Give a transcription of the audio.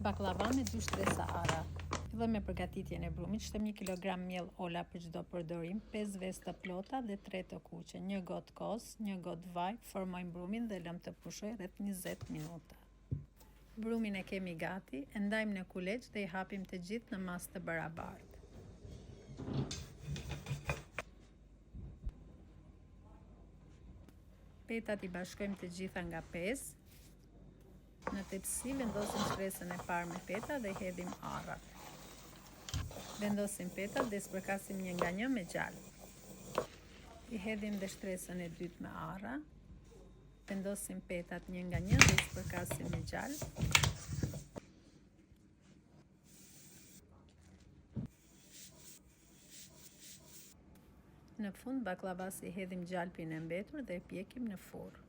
Baklava me 2 shtresa ara. Fillojmë me përgatitjen e brumit. Shtem 1 kg miell ola për çdo përdorim, 5 vezë të plota dhe 3 të kuqe, 1 gotë kos, 1 gotë vaj. Formojmë brumin dhe lëmë të pushojë rreth 20 minuta. Brumin e kemi gati, e ndajmë në kuleç dhe i hapim të gjithë në masë të barabartë. Petat i bashkojmë të gjitha nga 5. Në tepsi vendosim shtresën e parë me peta dhe hedhim arrat. Vendosim petat dhe spërkasim një nga një me gjallë. I hedhim dhe shtresën e dytë me arra. Vendosim petat një nga një dhe i spërkasim me gjallë. Në fund baklavas i hedhim gjalpin e mbetur dhe e pjekim në furrë.